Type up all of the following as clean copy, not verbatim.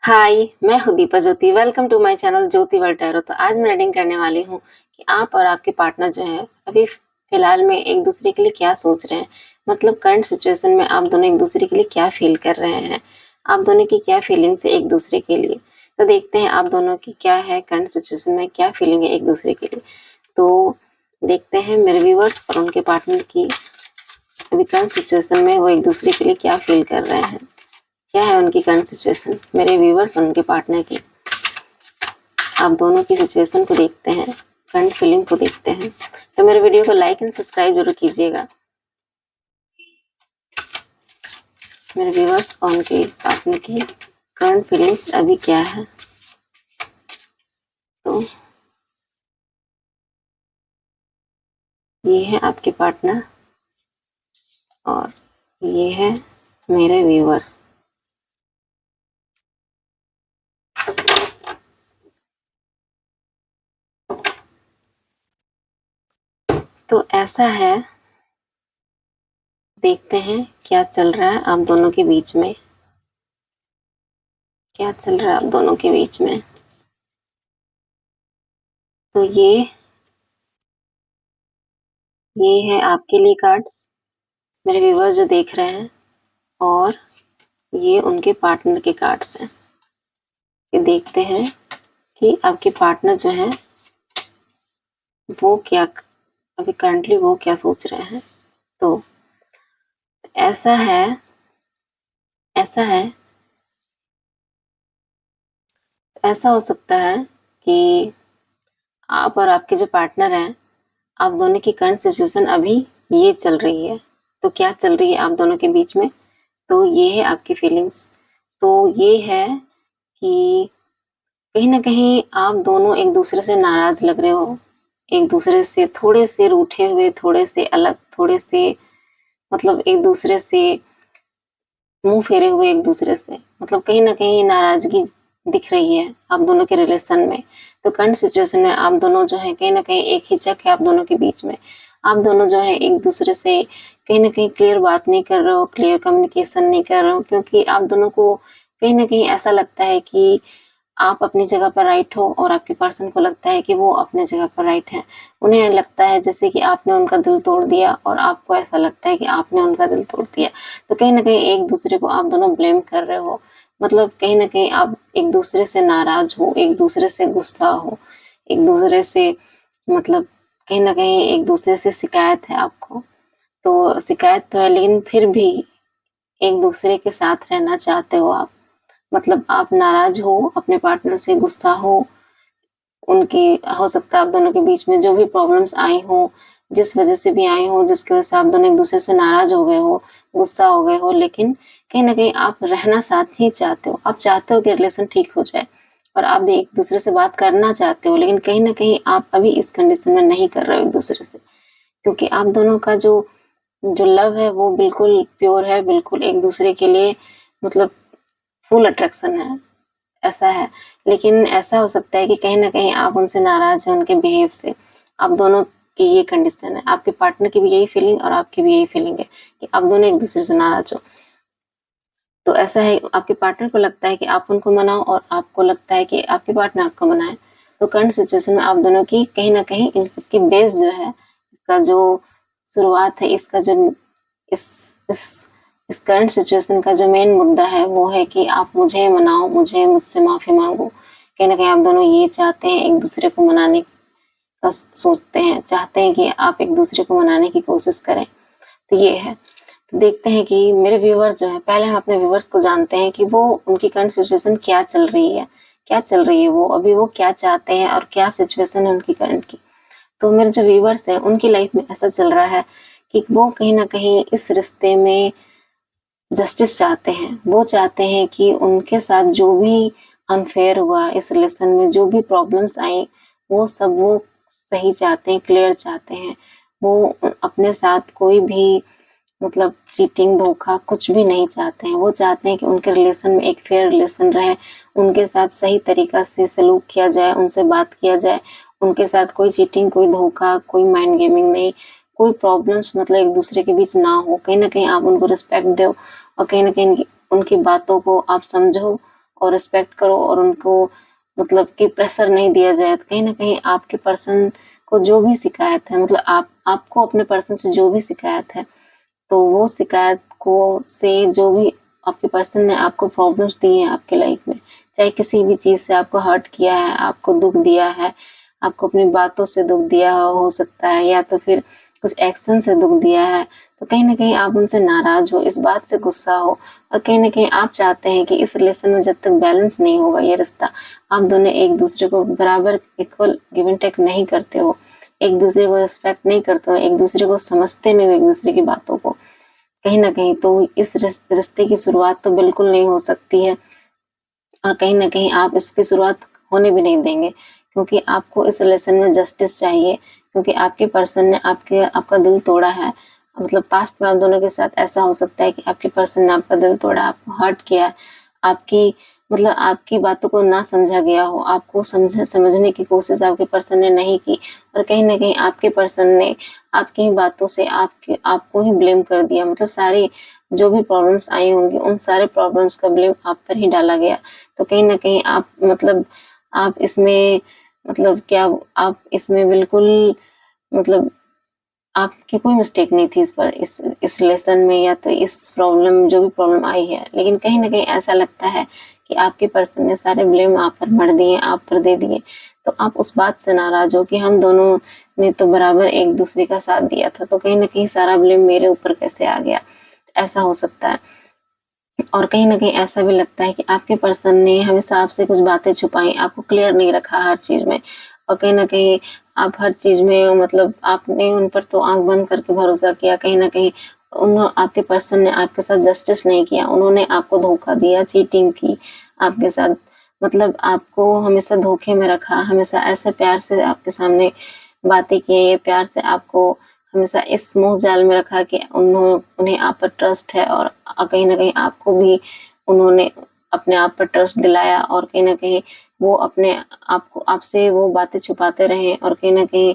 हाय, मैं हूँ Deepa Jyoti. Welcome to my channel Jyoti World Tarot. तो आज मैं रीडिंग करने वाली हूँ कि आप और आपके पार्टनर जो है अभी फिलहाल में एक दूसरे के लिए क्या सोच रहे हैं। मतलब करंट सिचुएशन में आप दोनों एक दूसरे के लिए क्या फील कर रहे हैं, आप दोनों की क्या फीलिंग्स है एक दूसरे के लिए। तो देखते हैं आप दोनों की क्या है, करंट सिचुएशन में क्या फीलिंग है एक दूसरे के लिए। तो देखते हैं मेरे व्यूअर्स और उनके पार्टनर की अभी करंट सिचुएशन में वो एक दूसरे के लिए क्या फील कर रहे हैं, क्या है उनकी करंट सिचुएशन, मेरे व्यूअर्स और उनके पार्टनर की। आप दोनों की सिचुएशन को देखते हैं, करंट फीलिंग को देखते हैं। तो मेरे वीडियो को लाइक एंड सब्सक्राइब जरूर कीजिएगा। मेरे व्यूअर्स और उनके पार्टनर की करंट फीलिंग्स अभी क्या है। तो ये है आपके पार्टनर और ये है मेरे व्यूअर्स। तो ऐसा है, देखते हैं क्या चल रहा है आप दोनों के बीच में, क्या चल रहा है आप दोनों के बीच में। तो ये है आपके लिए कार्ड्स, मेरे व्यूअर्स जो देख रहे हैं, और ये उनके पार्टनर के कार्ड्स हैं। ये देखते हैं कि आपके पार्टनर जो है वो क्या अभी करंटली वो क्या सोच रहे हैं। तो ऐसा है, ऐसा है, ऐसा हो सकता है कि आप और आपके जो पार्टनर हैं, आप दोनों की करंट सिचुएशन अभी ये चल रही है। तो क्या चल रही है आप दोनों के बीच में, तो ये है आपकी फीलिंग्स। तो ये है कि कहीं ना कहीं आप दोनों एक दूसरे से नाराज लग रहे हो, एक दूसरे से थोड़े से रूठे हुए, थोड़े से अलग, थोड़े से मतलब एक दूसरे से मुंह फेरे हुए, एक दूसरे से मतलब कहीं ना कहीं नाराजगी दिख रही है आप दोनों के रिलेशन में। तो करंट सिचुएशन में आप दोनों जो है कहीं ना कहीं एक हिचक है आप दोनों के बीच में। आप दोनों जो है एक दूसरे से कहीं ना कहीं क्लियर बात नहीं कर रहे हो, क्लियर कम्युनिकेशन नहीं कर रहे हो, क्योंकि आप दोनों को कहीं ना कहीं ऐसा लगता है कि आप अपनी जगह पर राइट हो और आपके पर्सन को लगता है कि वो अपने जगह पर राइट है। उन्हें लगता है जैसे कि आपने उनका दिल तोड़ दिया और आपको ऐसा लगता है कि आपने उनका दिल तोड़ दिया। तो कहीं ना कहीं एक दूसरे को आप दोनों ब्लेम कर रहे हो, मतलब कहीं ना कहीं आप एक दूसरे से नाराज हो, एक दूसरे से गुस्सा हो, एक दूसरे से मतलब कहीं ना कहीं एक दूसरे से शिकायत है आपको। तो शिकायत तो है, लेकिन फिर भी एक दूसरे के साथ रहना चाहते हो आप। मतलब आप नाराज हो, अपने पार्टनर से गुस्सा हो, उनकी हो सकता है आप दोनों के बीच में जो भी प्रॉब्लम्स आई हो, जिस वजह से भी आई हो, जिसकी वजह से आप दोनों एक दूसरे से नाराज हो गए हो, गुस्सा हो गए हो, लेकिन कहीं ना कहीं आप रहना साथ ही चाहते हो। आप चाहते हो कि रिलेशन ठीक हो जाए और आप भी एक दूसरे से बात करना चाहते हो, लेकिन कहीं ना कहीं आप अभी इस कंडीशन में नहीं कर रहे हो एक दूसरे से, क्योंकि आप दोनों का जो जो लव है वो बिल्कुल प्योर है, बिल्कुल एक दूसरे के लिए मतलब फुल अट्रैक्शन है, ऐसा है। लेकिन ऐसा हो सकता है कि कहीं न कहीं आप उनसे नाराज़ हैं, उनके बिहेव से। आप दोनों की ये कंडीशन है, आपके पार्टनर की भी यही फीलिंग और आपकी भी यही फीलिंग है कि आप दोनों एक-दूसरे से नाराज़ हो। तो ऐसा है, आपके पार्टनर को लगता है कि आप उनको मनाओ और आपको लगता है कि आपके पार्टनर आपको मनाए। तो करंट सिचुएशन में आप दोनों की कहीं न कहीं इसकी बेस जो है, इसका जो शुरुआत है, इसका जो इस इस इस करंट सिचुएशन का जो मेन मुद्दा है वो है कि आप मुझे मनाओ, मुझे मुझसे माफ़ी माँगो। कहीं न कहीं आप दोनों ये चाहते हैं, एक-दूसरे को मनाने का सोचते हैं, चाहते हैं कि आप एक-दूसरे को मनाने की कोशिश करें। तो ये है। तो देखते हैं कि मेरे व्यूअर्स जो हैं, पहले हम अपने व्यूअर्स को जानते हैं कि वो उनकी करंट सिचुएशन क्या चल रही है, क्या चल रही है वो, अभी वो क्या चाहते हैं और क्या सिचुएशन है उनकी करंट की। तो मेरे जो व्यूअर्स हैं, उनकी लाइफ में ऐसा चल रहा है कि वो कहीं न कहीं इस रिश्ते में जस्टिस चाहते हैं। वो चाहते हैं कि उनके साथ जो भी अनफेयर हुआ, इस रिलेशन में जो भी प्रॉब्लम्स आई, वो सब वो सही चाहते हैं, क्लियर चाहते हैं। वो अपने साथ कोई भी मतलब चीटिंग, धोखा कुछ भी नहीं चाहते हैं। वो चाहते हैं कि उनके रिलेशन में एक फेयर रिलेशन रहे, उनके साथ सही तरीका से सलूक किया जाए, उनसे बात किया जाए, उनके साथ कोई चीटिंग, कोई धोखा, कोई माइंड गेमिंग नहीं, कोई प्रॉब्लम्स मतलब एक-दूसरे के बीच ना हो। कहीं न कहीं आप उनको रिस्पेक्ट दो और कहीं न कहीं उनकी बातों को आप समझो और रिस्पेक्ट करो और उनको मतलब कि प्रेशर नहीं दिया जाए। तो कहीं न कहीं आपके पर्सन को जो भी शिकायत है मतलब आपको अपने पर्सन से जो भी शिकायत है, तो वो शिकायत को से जो भी आपके पर्सन ने आपको प्रॉब्लम्स दी हैं आपके लाइफ में, चाहे किसी भी चीज़ से आपको हर्ट किया है, आपको दुःख दिया है, आपको अपनी बातों से दुःख दिया हो सकता है या तो फिर कुछ एक्शन से दुःख दिया है, तो कहीं न कहीं आप उनसे नाराज़ हो, इस बात से गुस्सा हो और कहीं न कहीं आप चाहते हैं कि इस रिलेशन में जब तक बैलेंस नहीं होगा ये रिश्ता, आप दोनों एक-दूसरे को बराबर इक्वल गिव एंड टेक नहीं करते हो, एक-दूसरे को रिस्पेक्ट नहीं करते हो, एक-दूसरे को समझते नहीं हो एक-दूसरे की बातों को, कहीं न कहीं तो इस रिश्ते की शुरुआत तो बिल्कुल नहीं हो सकती है और कहीं न कहीं आप इसकी शुरुआत होने भी नहीं देंगे क्योंकि आपको इस रिलेशन में जस्टिस चाहिए क्योंकि आपके पर्सन ने आपका दिल तोड़ा है। मतलब पास्ट में आप दोनों के साथ ऐसा हो सकता है कि आपके पर्सन ने आपका दिल तोड़ा, आपको हर्ट किया, आपकी मतलब आपकी बातों को ना समझा गया हो, आपको समझने की कोशिश आपके पर्सन ने नहीं की और कहीं न कहीं आपके पर्सन ने आपकी ही बातों से आपको ही ब्लेम कर दिया। मतलब सारी जो भी प्रॉब्लम्स आई होंगी, उन सारे प्रॉब्लम्स का ब्लेम आप पर ही डाला गया। तो कहीं न कहीं आप इसमें मतलब क्या आप इसमें बिल्कुल मतलब आपकी कोई मिस्टेक नहीं थी इस रिलेशन में या तो इस प्रॉब्लम जो भी प्रॉब्लम आई है। लेकिन कहीं न कहीं ऐसा लगता है कि आपके पर्सन ने सारे ब्लेम आप पर मढ़ दिए, आप पर दे दिए। तो आप उस बात से नाराज़ हो कि हम दोनों ने तो बराबर एक-दूसरे का साथ दिया था, तो कहीं न कहीं सारा ब्लेम मेरे ऊपर कैसे आ गया? ऐसा हो सकता है। और कहीं न कहीं ऐसा भी लगता है कि आपके पर्सन ने हमेशा आपसे कुछ बातें छुपाई, आपको क्लियर नहीं रखा हर चीज़ में और कहीं न कहीं आप हर चीज़ में मतलब आपने उन पर तो आँख बंद करके भरोसा किया, कहीं न कहीं आपके पर्सन ने आपके साथ जस्टिस नहीं किया, उन्होंने आपको धोखा दिया, चीटिंग की आपके साथ, मतलब आपको हमेशा धोखे में रखा, हमेशा ऐसे प्यार से आपके सामने बातें की, ये प्यार से आपको हमेशा इस मोह जाल में रखा कि उन्हें आप पर ट्रस्ट है और कहीं न कहीं आपको भी उन्होंने अपने आप पर ट्रस्ट दिलाया और कहीं न कहीं वो अपने आपको आपसे वो बातें छुपाते रहे और कहीं न कहीं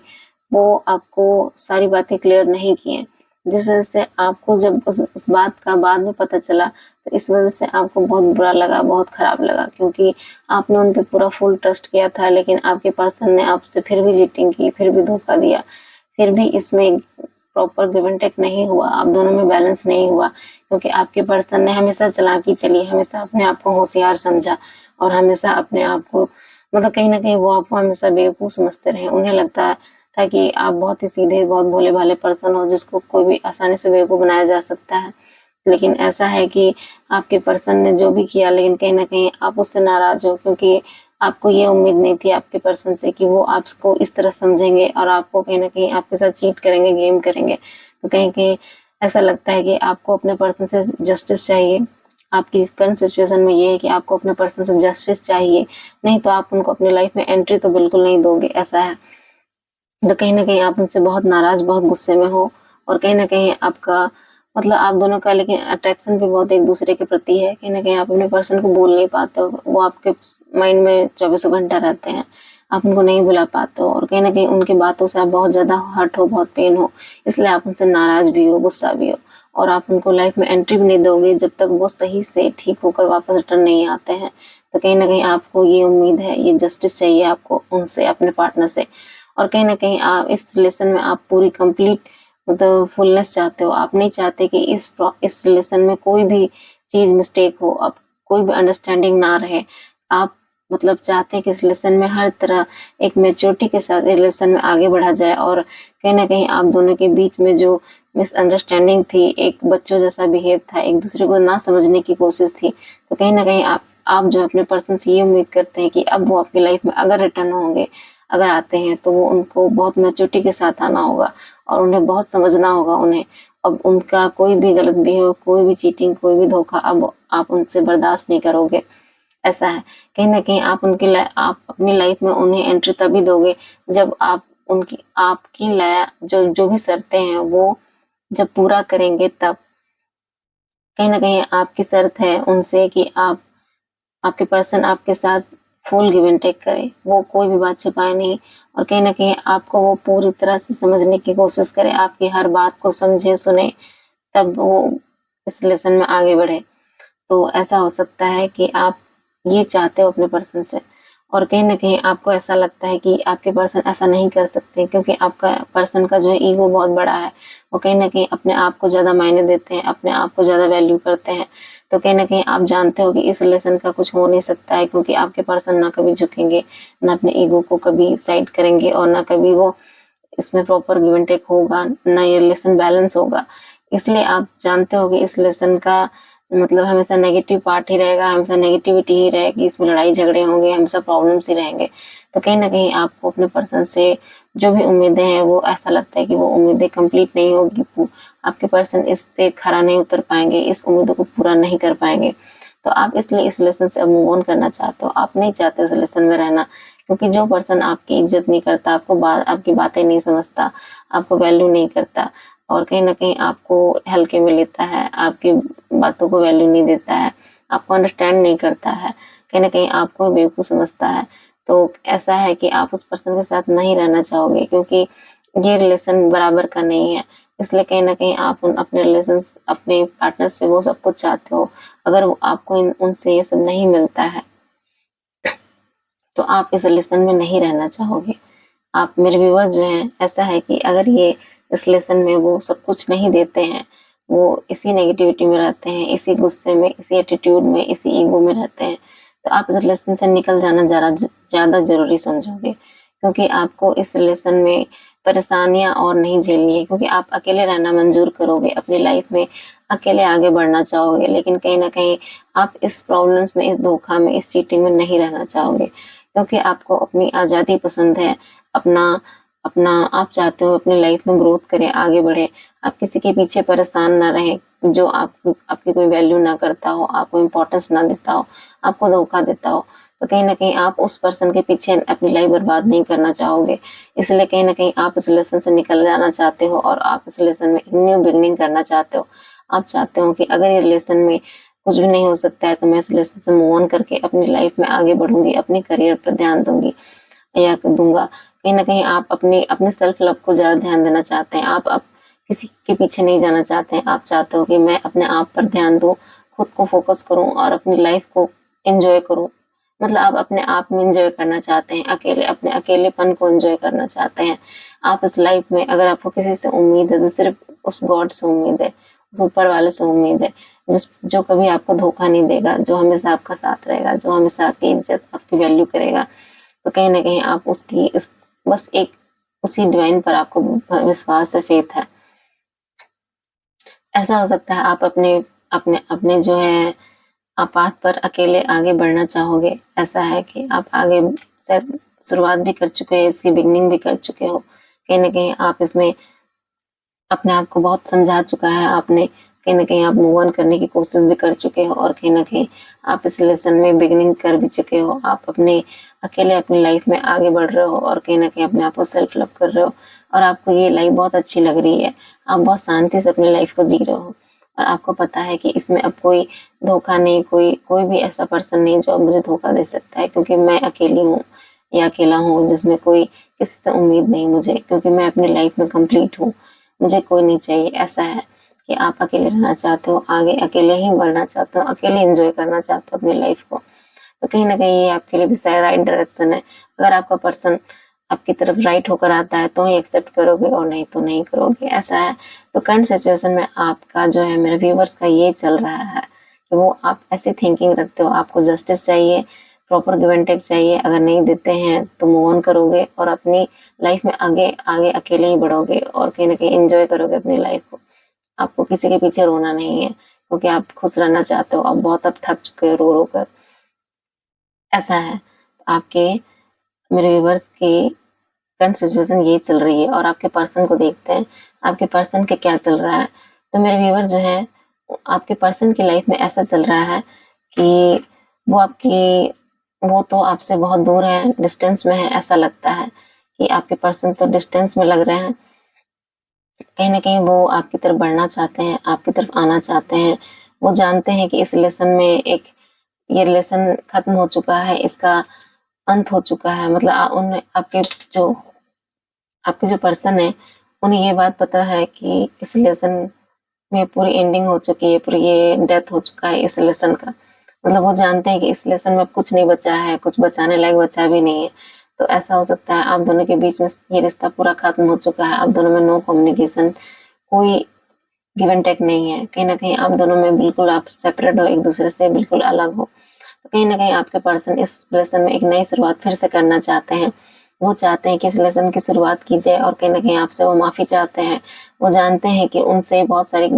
वो आपको सारी बातें क्लियर नहीं किए। जिस वज़ह से आपको जब उस बात का बाद में पता चला, तो इस वज़ह से आपको बहुत बुरा लगा, बहुत खराब लगा क्योंकि आपने उन पे पूरा फुल ट्रस्ट किया था लेकिन आपके पर्सन ने आपसे फिर भी चीटिंग की, फिर भी धोखा दिया। फिर भी इसमें प्रॉपर गिव एंड टेक नहीं हुआ, आप दोनों में बैलेंस नहीं हुआ क्योंकि आपके पर्सन ने हमेशा चालाकी चली, हमेशा अपने आप को होशियार समझा और हमेशा अपने आप को मतलब कहीं न कहीं वो आपको हमेशा बेवकूफ़ समझते रहे। उन्हें लगता था कि आप बहुत ही सीधे, बहुत भोले-भाले पर्सन हो जिसको कोई भी आसानी से बेवकूफ़ बनाया जा सकता है। लेकिन ऐसा है कि आपके पर्सन ने जो भी किया लेकिन कहीं न कहीं आप उससे नाराज़ हो क्योंकि आपको ये उम्मीद नहीं थी आपके पर्सन से कि वो आपको इस तरह समझेंगे और आपको कहीं न कहीं आपके साथ चीट करेंगे, गेम करेंगे। तो कहीं-कहीं ऐसा लगता है कि आपको अपने पर्सन से जस्टिस चाहिए। आपकी करंट सिचुएशन में ये है कि आपको अपने पर्सन से जस्टिस चाहिए, नहीं तो आप उनको अपनी लाइफ़ में एंट्री तो बिल्कुल नहीं दोगे, ऐसा है। तो कहीं न कहीं आप उनसे बहुत नाराज़, बहुत गुस्से में हो और कहीं न कहीं आपका मतलब आप दोनों का लेकिन अट्रैक्शन भी बहुत एक-दूसरे के प्रति है। कहीं न कहीं आप अपने पर्सन को बोल नहीं पाते हो, वो आपके माइंड में चौबीसों घंटा रहते हैं। आप उनको नहीं भुला पाते हो और कहीं न कहीं उनकी बातों से आप बहुत ज़्यादा हर्ट हो, बहुत पेन हो, इसलिए आप उनसे नाराज़ भी हो, गुस्सा भी हो और आप उनको लाइफ़ में एंट्री भी नहीं दोगे जब तक वो सही से ठीक होकर वापस रिटर्न नहीं आते हैं। तो कहीं न कहीं आपको ये उम्मीद है, ये जस्टिस चाहिए आपको उनसे, अपने पार्टनर से और कहीं न कहीं आप इस रिलेशन में आप पूरी कंप्लीट मतलब फुलनेस चाहते हो। आप नहीं चाहते कि इस रिलेशन में कोई भी चीज़ मिस्टेक हो, अब कोई भी अंडरस्टैंडिंग ना रहे। आप मतलब चाहते हैं कि इस रिलेशन में हर तरह एक मैच्योरिटी के साथ रिलेशन में आगे बढ़ा जाए और कहीं न कहीं आप दोनों के बीच में जो मिसअंडरस्टैंडिंग थी, एक बच्चों जैसा बिहेव था, एक-दूसरे को ना समझने की कोशिश थी, तो कहीं न कहीं आप जो अपने पर्सन से ये उम्मीद करते हैं कि अब वो आपकी लाइफ में अगर रिटर्न होंगे, अगर आते हैं तो वो उनको बहुत मैच्योरिटी के साथ आना होगा और उन्हें बहुत समझना होगा उन्हें। अब उनका कोई भी गलत बिहेव, कोई भी चीटिंग, कोई भी धोखा अब आप उनसे बर्दाश्त नहीं करोगे, ऐसा है। कहीं न कहीं आप अपनी लाइफ में उन्हें एंट्री तभी दोगे जब आप उनकी आपकी लाया जो जो भी शर्तें हैं वो जब पूरा करेंगे तब। कहीं न कहीं आपकी शर्त है उनसे कि आपके पर्सन आपके साथ फुल गिव एंड टेक करे, वो कोई भी बात छुपाए नहीं और कहीं न कहीं आपको वो पूरी तरह से समझने की कोशिश करे, आपकी हर बात को समझे, सुने, तब वो इस रिलेशन में आगे बढ़े। तो ऐसा हो सकता है कि आप ये चाहते हो अपने पर्सन से, और कहीं न कहीं आपको ऐसा लगता है कि आपके पर्सन ऐसा नहीं कर सकते, क्योंकि आपका पर्सन का जो है ईगो बहुत बड़ा है। वो कहीं न कहीं अपने आप को ज़्यादा मायने देते हैं, अपने आप को ज़्यादा वैल्यू करते हैं। तो कहीं न कहीं आप जानते हो कि इस रिलेशन का कुछ हो नहीं सकता है, क्योंकि आपके पर्सन ना कभी झुकेंगे, ना अपने ईगो को कभी साइड करेंगे, और ना कभी वो इसमें प्रॉपर गिव एंड टेक होगा, ना ये रिलेशन बैलेंस होगा। इसलिए आप जानते हो कि इस रिलेशन का मतलब हमेशा नेगेटिव पार्ट ही रहेगा, हमेशा नेगेटिविटी ही रहेगी, इसमें लड़ाई झगड़े होंगे, हमेशा प्रॉब्लम्स ही रहेंगे। तो कहीं न कहीं आपको अपने पर्सन से जो भी उम्मीदें हैं, वो ऐसा लगता है कि वो उम्मीदें कंप्लीट नहीं होगी, आपके पर्सन इससे खरा नहीं उतर पाएँगे, इस उम्मीदों को पूरा नहीं कर पाएँगे। तो आप इसलिए इस रिलेशन से अब मूव ऑन करना चाहते हो, आप नहीं चाहते उस रिलेशन में रहना, क्योंकि जो पर्सन आपकी इज़्ज़त नहीं करता, आपकी बातें नहीं समझता, आपको वैल्यू नहीं करता, और कहीं न कहीं आपको हल्के में लेता है, आपकी बातों को वैल्यू नहीं देता है, आपको अंडरस्टैंड नहीं करता है, कहीं न कहीं आपको बेवकूफ़ समझता है, तो ऐसा है कि आप उस पर्सन के साथ नहीं रहना चाहोगे, क्योंकि ये रिलेशन बराबर का नहीं है। इसलिए कहीं न कहीं आप अपने पार्टनर से वो सब कुछ चाहते हो। अगर वो आपको उनसे ये सब नहीं मिलता है, तो आप इस रिलेशन में नहीं रहना चाहोगे। आप मेरे व्यूअर्स जो हैं, ऐसा है कि अगर ये इस रिलेशन में वो सब कुछ नहीं देते हैं, वो इसी नेगेटिविटी में रहते हैं, इसी गुस्से में, इसी एटीट्यूड में, इसी ईगो में रहते हैं, तो आप इस रिलेशन से निकल जाना ज़्यादा ज़रूरी समझोगे। क्योंकि आपको इस रिलेशन में परेशानियाँ और नहीं झेलनी है, क्योंकि आप अकेले रहना मंज़ूर करोगे, अपनी लाइफ में अकेले आगे बढ़ना चाहोगे, लेकिन कहीं न कहीं आप इस प्रॉब्लम्स में, इस धोखा में, इस चीटिंग में नहीं रहना चाहोगे, क्योंकि आपको अपनी आज़ादी पसंद है, अपना अपना आप चाहते हो अपनी लाइफ में ग्रोथ करें, आगे बढ़ें, आप किसी के पीछे परेशान ना रहें, जो आपकी कोई वैल्यू ना करता हो, आपको इम्पोर्टेंस ना देता हो, आपको धोखा देता हो। तो कहीं न कहीं आप उस पर्सन के पीछे अपनी लाइफ बर्बाद नहीं करना चाहोगे। इसलिए कहीं न कहीं आप इस रिलेशन से निकल जाना चाहते हो, और आप इस रिलेशन में एक न्यू बिगिनिंग करना चाहते हो। आप चाहते हो कि अगर ये रिलेशन में कुछ भी नहीं हो सकता है, तो मैं इस रिलेशन से मूव ऑन करके अपनी लाइफ में आगे बढ़ूँगी, अपने करियर पर ध्यान दूँगी या दूँगा। कहीं न कहीं आप अपने सेल्फ लव को ज़्यादा ध्यान देना चाहते हैं। आप अब किसी के पीछे नहीं जाना चाहते हैं। आप चाहते हो कि मैं अपने आप पर ध्यान दूँ, खुद को फ़ोकस करूँ और अपनी लाइफ़ को एन्जॉय करूँ। मतलब आप अपने आप में एन्जॉय करना चाहते हैं, अपने अकेलेपन को एन्जॉय करना चाहते हैं। आप इस लाइफ़ में अगर आपको किसी से उम्मीद है, तो सिर्फ़ उस गॉड से उम्मीद है, उस ऊपर वाले से उम्मीद है, जो कभी आपको धोखा नहीं देगा, जो हमेशा आपका साथ रहेगा, जो हमेशा आपकी इज़्ज़त, आपकी वैल्यू करेगा। तो कहीं न कहीं आप उसकी इस बस एक उसी डिवाइन पर आपको विश्वास है, फ़ेथ है। ऐसा हो सकता है आप अपने अपने अपने जो है पाथ पर अकेले आगे बढ़ना चाहोगे। ऐसा है कि आप आगे शायद शुरुआत भी कर चुके हैं, इसकी बिगिनिंग भी कर चुके हो। कहीं न कहीं आप इसमें अपने आप को बहुत समझा चुका है आपने, कहीं न कहीं आप मूव ऑन करने की कोशिश भी कर चुके हो, और कहीं न कहीं आप इस रिलेशन में बिगिनिंग कर भी चुके हो। आप अकेले अपनी लाइफ में आगे बढ़ रहे हो, और कहीं न कहीं अपने आप को सेल्फ लव कर रहे हो, और आपको ये लाइफ बहुत अच्छी लग रही है। आप बहुत शांति से अपनी लाइफ को जी रहे हो, और आपको पता है कि इसमें अब कोई धोखा नहीं, कोई भी ऐसा पर्सन नहीं जो अब मुझे धोखा दे सकता है, क्योंकि मैं अकेली हूँ या अकेला हूँ, जिसमें कोई किसी से उम्मीद नहीं मुझे, क्योंकि मैं अपनी लाइफ में कंप्लीट हूँ। मुझे कोई नहीं चाहिए। ऐसा है कि आप अकेले रहना चाहते हो, आगे अकेले ही बढ़ना चाहते हो, अकेले एन्जॉय करना चाहते हो अपनी लाइफ को। तो कहीं न कहीं ये आपके लिए भी शायद राइट डायरेक्शन है। अगर आपका पर्सन आपकी तरफ राइट होकर आता है, तो ही एक्सेप्ट करोगे, और नहीं तो नहीं करोगे, ऐसा है। तो करंट सिचुएशन में आपका जो है, मेरे व्यूअर्स का ये चल रहा है कि वो आप ऐसी थिंकिंग रखते हो, आपको जस्टिस चाहिए, प्रॉपर गिव एंड टेक चाहिए। अगर नहीं देते हैं तो मूव ऑन करोगे, और अपनी लाइफ में आगे आगे अकेले ही बढ़ोगे, और कहीं न कहीं एन्जॉय करोगे अपनी लाइफ को। आपको किसी के पीछे रोना नहीं है, क्योंकि आप खुश रहना चाहते हो। आप बहुत अब थक चुके हो रो-रो कर। ऐसा है। आपके मेरे व्यूअर्स की करंट सिचुएशन ये चल रही है, और आपके पर्सन को देखते हैं, आपके पर्सन के क्या चल रहा है। तो मेरे व्यूअर जो हैं, आपके पर्सन की लाइफ में ऐसा चल रहा है कि वो आपकी वो तो आपसे बहुत दूर है, डिस्टेंस में है, ऐसा लगता है कि आपके पर्सन तो डिस्टेंस में लग रहे हैं। कहीं न कहीं वो आपकी तरफ बढ़ना चाहते हैं, आपकी तरफ आना चाहते हैं। वो जानते हैं कि इस रिलेशन में ये रिलेशन खत्म हो चुका है, इसका अंत हो चुका है। मतलब उन जो आपके जो पर्सन है, उन्हें ये बात पता है कि इस रिलेशन में पूरी एंडिंग हो चुकी है, पूरी ये डेथ हो चुका है इस रिलेशन का। मतलब वो जानते हैं कि इस रिलेशन में अब कुछ नहीं बचा है, कुछ बचाने लायक बचा भी नहीं है। तो ऐसा हो सकता है आप दोनों के बीच में ये रिश्ता पूरा खत्म हो चुका है, आप दोनों में नो कम्युनिकेशन, कोई गिव एंड टेक नहीं है। कहीं न कहीं आप दोनों में बिल्कुल आप सेपरेट हो, एक-दूसरे से बिल्कुल अलग हो। तो कहीं न कहीं आपके पर्सन इस रिलेशन में एक नई शुरुआत फिर से करना चाहते हैं। वो चाहते हैं कि इस रिलेशन की शुरुआत की जाए और कहीं न कहीं आपसे वो माफ़ी चाहते हैं। वो जानते हैं कि उनसे बहुत सारी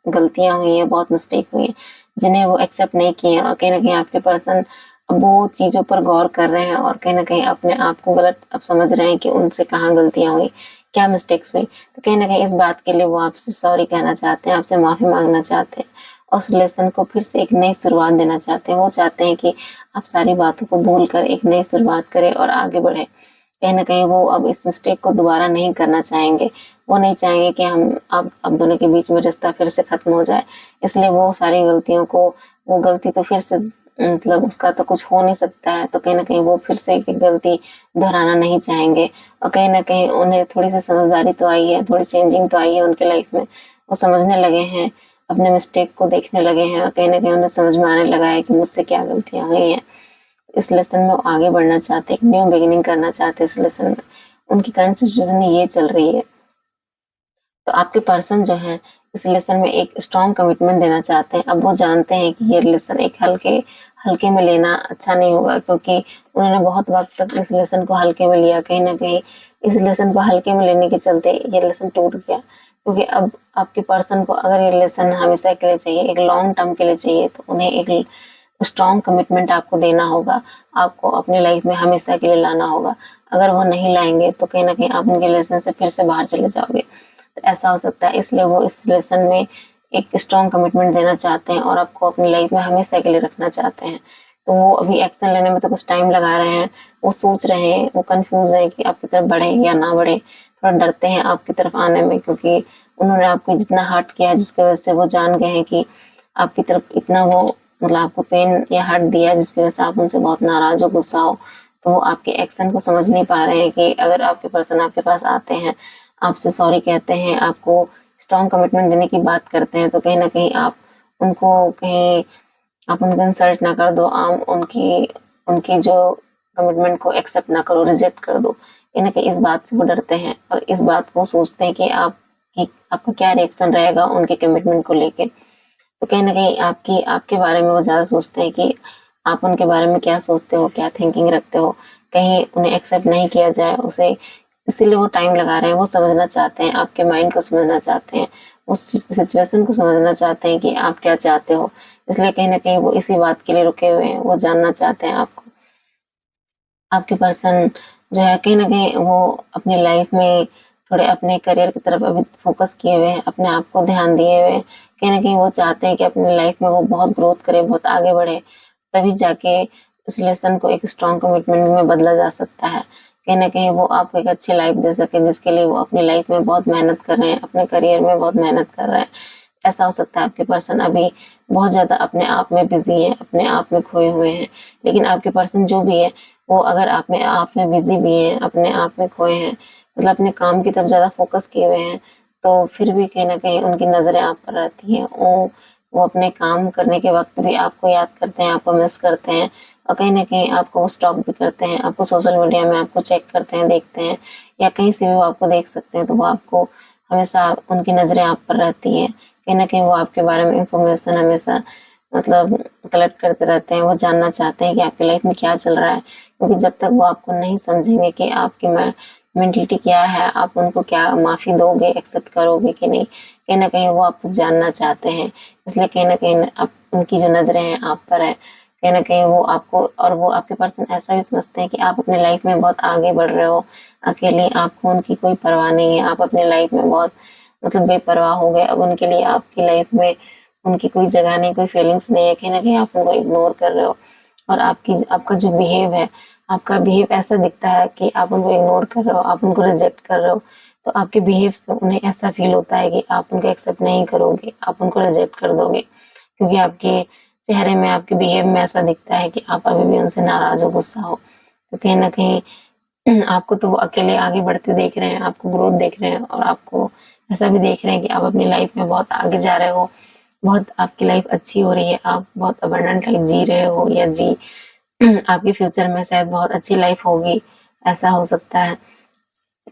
गलतियाँ हुई हैं, बहुत मिस्टेक हुई है, जिन्हें वो एक्सेप्ट नहीं किए हैं और कहीं न कहीं आपके पर्सन अब वो चीज़ों पर गौर कर रहे हैं और कहीं न कहीं अपने आप को गलत अब समझ रहे हैं कि उनसे कहाँ गलतियाँ हुई, क्या मिस्टेक्स हुई। तो कहीं न कहीं इस बात के लिए वो आपसे सॉरी कहना चाहते हैं, आपसे माफ़ी माँगना चाहते हैं। उस रिलेशन को फिर से एक नई शुरुआत देना चाहते हैं। वो चाहते हैं कि आप सारी बातों को भूल कर एक नई शुरुआत करें और आगे बढ़ें। कहीं न कहीं वो अब इस मिस्टेक को दोबारा नहीं करना चाहेंगे। वो नहीं चाहेंगे कि हम अब दोनों के बीच में रिश्ता फिर से ख़त्म हो जाए। इसलिए वो सारी गलतियों को वो गलती तो फिर से मतलब उसका तो कुछ हो नहीं सकता है, तो कहीं न कहीं वो फिर से एक गलती दोहराना नहीं चाहेंगे और कहीं न कहीं उन्हें थोड़ी-सी समझदारी तो आई है, थोड़ी चेंजिंग तो आई है उनके लाइफ़ में। वो समझने लगे हैं, अपने मिस्टेक को देखने लगे हैं और कहीं न कहीं उन्हें समझ में आने लगा है कि मुझसे क्या गलतियाँ हुई हैं। इस लेसन में वो आगे बढ़ना चाहते हैं, एक न्यू बिगिनिंग करना चाहते हैं इस लेसन में। उनकी करंट सिचुएशन ये चल रही है। तो आपके पर्सन जो हैं इस रिलेशन में एक स्ट्रॉन्ग कमिटमेंट देना चाहते हैं। अब वो जानते हैं कि ये रिलेशन एक हल्के हल्के में लेना अच्छा नहीं होगा क्योंकि उन्होंने बहुत वक़्त तक इस रिलेशन को हल्के में लिया। कहीं न कहीं इस रिलेशन को हल्के में लेने के चलते ये रिलेशन टूट गया। क्योंकि अब आपके पर्सन को अगर ये रिलेशन हमेशा के लिए चाहिए, एक लॉन्ग टर्म के लिए चाहिए तो उन्हें एक स्ट्रॉन्ग कमिटमेंट आपको देना होगा। आपको अपनी लाइफ़ में हमेशा के लिए लाना होगा। अगर वो नहीं लाएँगे तो कहीं न कहीं आप उनके रिलेशन से फिर से बाहर चले जाओगे। ऐसा हो सकता है इसलिए वो इस रिलेशन में एक स्ट्रॉन्ग कमिटमेंट देना चाहते हैं और आपको अपनी लाइफ में हमेशा के लिए रखना चाहते हैं। तो वो अभी एक्शन लेने में तो कुछ टाइम लगा रहे हैं, वो सोच रहे हैं, वो कन्फ्यूज़ है कि आपकी तरफ बढ़ें या ना बढ़ें। थोड़ा डरते हैं आपकी तरफ आने में क्योंकि उन्होंने आपको जितना हर्ट किया है जिसकी वज़ह से वो जान गए हैं कि आपकी तरफ इतना वो मतलब आपको पेन या हर्ट दिया है जिसकी वज़ह से आप उनसे बहुत नाराज़ हो, गुस्सा हो। तो वो आपके एक्शन को समझ नहीं पा रहे हैं कि अगर आपके पर्सन आपके पास आते हैं, आपसे सॉरी कहते हैं, आपको स्ट्रॉन्ग कमिटमेंट देने की बात करते हैं, तो कहीं न कहीं आप उनको कहीं आप उनको इंसल्ट ना कर दो, आप उनकी उनकी जो कमिटमेंट को एक्सेप्ट ना करो, रिजेक्ट कर दो। कहीं न कहीं इस बात से वो डरते हैं और इस बात को सोचते हैं कि आपका क्या रिएक्शन रहेगा उनके कमिटमेंट को लेके। तो कहीं न कहीं आपके बारे में वो ज़्यादा सोचते हैं कि आप उनके बारे में क्या सोचते हो, क्या थिंकिंग रखते हो, कहीं उन्हें एक्सेप्ट नहीं किया जाए उसे इसीलिए वो टाइम लगा रहे हैं, वो समझना चाहते हैं, आपके माइंड को समझना चाहते हैं, उस सिचुएशन को समझना चाहते हैं कि आप क्या चाहते हो। इसलिए कहीं न कहीं वो इसी बात के लिए रुके हुए हैं, वो जानना चाहते हैं आपको। आपके पर्सन जो है कहीं न कहीं वो अपनी लाइफ़ में थोड़े अपने करियर की तरफ अभी फ़ोकस किए हुए हैं, अपने आप को ध्यान दिए हुए हैं। कहीं न कहीं वो चाहते हैं कि अपनी लाइफ़ में वो बहुत ग्रोथ करे, बहुत आगे बढ़े, तभी जाके उस रिलेशन को एक स्ट्रॉन्ग कमिटमेंट में बदला जा सकता है। कहीं न कहीं वो आपको एक अच्छी लाइफ़ दे सकें जिसके लिए वो अपनी लाइफ़ में बहुत मेहनत कर रहे हैं, अपने करियर में बहुत मेहनत कर रहे हैं। ऐसा हो सकता है आपके पर्सन अभी बहुत ज़्यादा अपने आप में बिज़ी हैं, अपने आप में खोए हुए हैं। लेकिन आपके पर्सन जो भी है, वो अगर आप में बिज़ी भी हैं, अपने आप में खोए हैं, मतलब अपने काम की तरफ ज़्यादा फ़ोकस किए हुए हैं, तो फिर भी कहीं न कहीं उनकी नज़रें आप पर रहती हैं। वो अपने काम करने के वक़्त भी आपको याद करते हैं, आपको मिस करते हैं और कहीं न कहीं आपको वो स्टॉक भी करते हैं, आपको सोशल मीडिया में आपको चेक करते हैं, देखते हैं या कहीं से भी वो आपको देख सकते हैं, तो वो आपको हमेशा उनकी नज़रें आप पर रहती हैं। कहीं न कहीं वो आपके बारे में इन्फॉर्मेशन हमेशा मतलब कलेक्ट करते रहते हैं, वो जानना चाहते हैं कि आपकी लाइफ़ में क्या चल रहा है। क्योंकि जब तक वो आपको नहीं समझेंगे कि आपकी मेंटालिटी क्या है, आप उनको क्या माफ़ी दोगे, एक्सेप्ट करोगे कि नहीं, कहीं न कहीं वो आपको जानना चाहते हैं। इसलिए कहीं न कहीं आप उनकी जो नज़रें हैं आप पर है, कहीं न कहीं वो आपको और वो आपके पर्सन ऐसा भी समझते हैं कि आप अपनी लाइफ़ में बहुत आगे बढ़ रहे हो, अकेले आपको उनकी कोई परवाह नहीं है, आप अपनी लाइफ़ में बहुत मतलब बेपरवाह हो गए, अब उनके लिए आपकी लाइफ़ में उनकी कोई जगह नहीं, कोई फीलिंग्स नहीं है, कहीं न कहीं आप उनको इग्नोर कर रहे हो और आपका जो बिहेव है, आपका बिहेव ऐसा दिखता है कि आप उनको इग्नोर कर रहे हो, आप उनको रिजेक्ट कर रहे हो, तो आपके बिहेव से उन्हें ऐसा फ़ील होता है कि आप उनको एक्सेप्ट नहीं करोगे, आप उनको रिजेक्ट कर दोगे। क्योंकि आपके चेहरे में, आपके बिहेव में ऐसा दिखता है कि आप अभी भी उनसे नाराज़ हो, गुस्सा हो। तो कहीं न कहीं आपको तो वो अकेले आगे बढ़ते देख रहे हैं, आपको ग्रोथ देख रहे हैं और आपको ऐसा भी देख रहे हैं कि आप अपनी लाइफ़ में बहुत आगे जा रहे हो। बहुत आपकी लाइफ अच्छी हो रही है, आप बहुत अबंडेंट लाइफ जी रहे हो या आपके फ्यूचर में शायद बहुत अच्छी लाइफ होगी, ऐसा हो सकता है।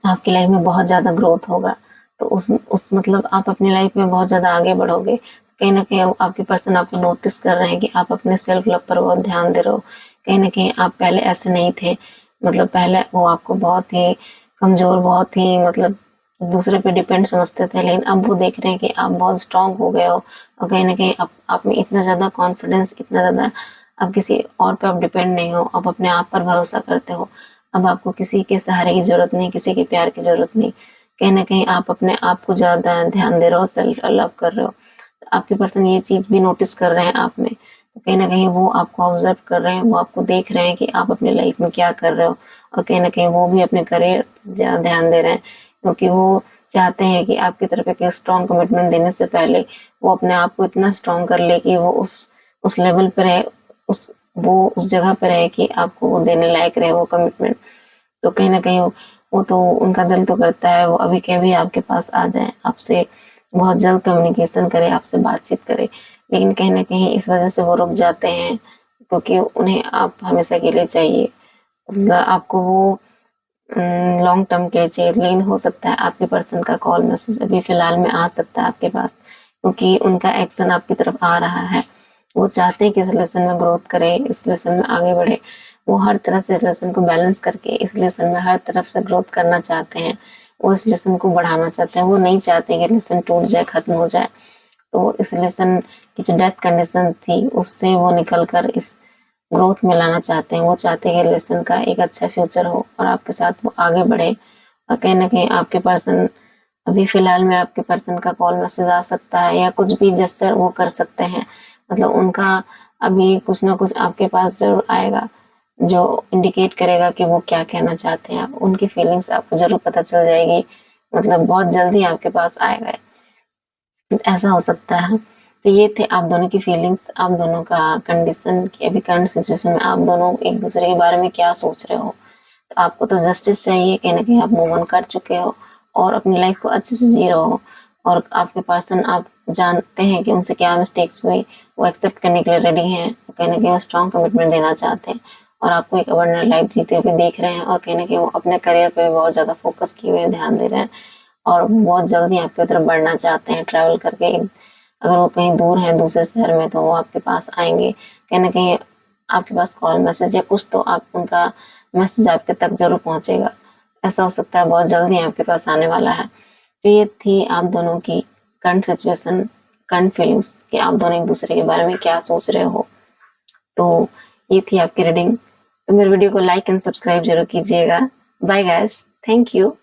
आपकी लाइफ में बहुत ज़्यादा ग्रोथ होगा, तो उस मतलब आप अपनी लाइफ में बहुत ज़्यादा आगे बढ़ोगे। कहीं न कहीं आपके पर्सन आपको नोटिस कर रहे हैं कि आप अपने सेल्फ लव पर बहुत ध्यान दे रहे हो। कहीं न कहीं आप पहले ऐसे नहीं थे, मतलब पहले वो आपको बहुत ही कमज़ोर, बहुत ही मतलब दूसरे पे डिपेंड समझते थे, लेकिन अब वो देख रहे हैं कि आप बहुत स्ट्रॉन्ग हो गए हो और कहीं न कहीं आप में इतना ज़्यादा कॉन्फिडेंस, इतना ज़्यादा अब किसी और पे आप डिपेंड नहीं हो, आप अपने आप पर भरोसा करते हो। अब आपको किसी के सहारे की ज़रूरत नहीं, किसी के प्यार की ज़रूरत नहीं। कहीं न कहीं आप अपने आप को ज़्यादा ध्यान दे रहे हो, सेल्फ लव कर रहे हो। तो आपके पर्सन ये चीज़ भी नोटिस कर रहे हैं आप में। तो कहीं न कहीं वो आपको ऑब्ज़र्व कर रहे हैं, वो आपको देख रहे हैं कि आप अपनी लाइफ़ में क्या कर रहे हो और कहीं न कहीं वो भी अपने करियर ज़्यादा ध्यान दे रहे हैं, क्योंकि वो चाहते हैं कि आपकी तरफ एक स्ट्रॉन्ग कमिटमेंट देने से पहले वो अपने आप को इतना स्ट्रॉन्ग कर ले कि वो उस लेवल पे रहे, उस वो उस जगह पे रहे कि आपको वो देने लायक रहे वो कमिटमेंट। तो कहीं न कहीं वो तो उनका दिल तो करता है वो अभी के अभी आपके पास आ जाएँ, आपसे बहुत जल्द कम्युनिकेशन करें, आपसे बातचीत करें। लेकिन कहीं न कहीं इस वज़ह से वो रुक जाते हैं, क्योंकि उन्हें आप हमेशा के लिए चाहिए। मतलब आपको वो लॉन्ग टर्म के लिए चाहिए, लेकिन हो सकता है आपके पर्सन का कॉल मैसेज अभी फ़िलहाल में आ सकता है आपके पास, क्योंकि उनका एक्शन आपकी तरफ आ रहा है। वो चाहते हैं कि इस रिलेशन में ग्रोथ करें, इस रिलेशन में आगे बढ़े। वो हर तरह से रिलेशन को बैलेंस करके इस रिलेशन में हर तरफ से ग्रोथ करना चाहते हैं। वो इस रिलेशन को बढ़ाना चाहते हैं। वो नहीं चाहते कि रिलेशन टूट जाए, खत्म हो जाए। तो इस रिलेशन की जो डेथ कंडीशन थी, उससे वो निकल कर इस ग्रोथ में लाना चाहते हैं। वो चाहते हैं कि रिलेशन का एक अच्छा फ्यूचर हो और आपके साथ वो आगे बढ़े। और कहीं न कहीं आपके पर्सन अभी फ़िलहाल में आपके पर्सन का कॉल मैसेज आ सकता है या कुछ भी जेस्चर वो कर सकते हैं। मतलब उनका अभी कुछ न कुछ आपके पास ज़रूर आएगा, जो इंडिकेट करेगा कि वो क्या कहना चाहते हैं। उनकी फीलिंग्स आपको ज़रूर पता चल जाएगी, मतलब बहुत जल्दी आपके पास आएगा। ऐसा हो सकता है। तो ये थे आप दोनों की फीलिंग्स, आप दोनों का कंडीशन कि अभी करंट सिचुएशन में आप दोनों एक-दूसरे के बारे में क्या सोच रहे हो। तो आपको तो जस्टिस चाहिए, कहीं न कहीं आप मूव ऑन कर चुके हो और अपनी लाइफ़ को अच्छे से जी रहे हो और आपके पर्सन आप जानते हैं कि उनसे क्या मिस्टेक्स हुई, वो एक्सेप्ट करने के लिए रेडी हैं। कहीं न कहीं वो स्ट्रॉन्ग कमिटमेंट देना चाहते हैं और आपको एक अबंडेंट लाइफ़ जीते हुए देख रहे हैं और कहीं न कहीं वो अपने करियर पे बहुत ज़्यादा फ़ोकस किए हुए हैं, ध्यान दे रहे हैं। और बहुत जल्दी आपकी तरफ बढ़ना चाहते हैं ट्रैवल करके। अगर वो कहीं दूर हैं दूसरे शहर में तो वो आपके पास आएँगे। कहीं न कहीं आपके पास कॉल मैसेज या कुछ तो आप उनका मैसेज आपके तक ज़रूर पहुँचेगा। ऐसा हो सकता है बहुत जल्दी आपके पास आने वाला है। तो ये थी आप दोनों की करंट सिचुएशन, करंट फीलिंग्स कि आप दोनों एक-दूसरे के बारे में क्या सोच रहे हो। तो ये थी आपकी रीडिंग। तो मेरे वीडियो को लाइक एंड सब्सक्राइब ज़रूर कीजिएगा। Bye guys, thank you.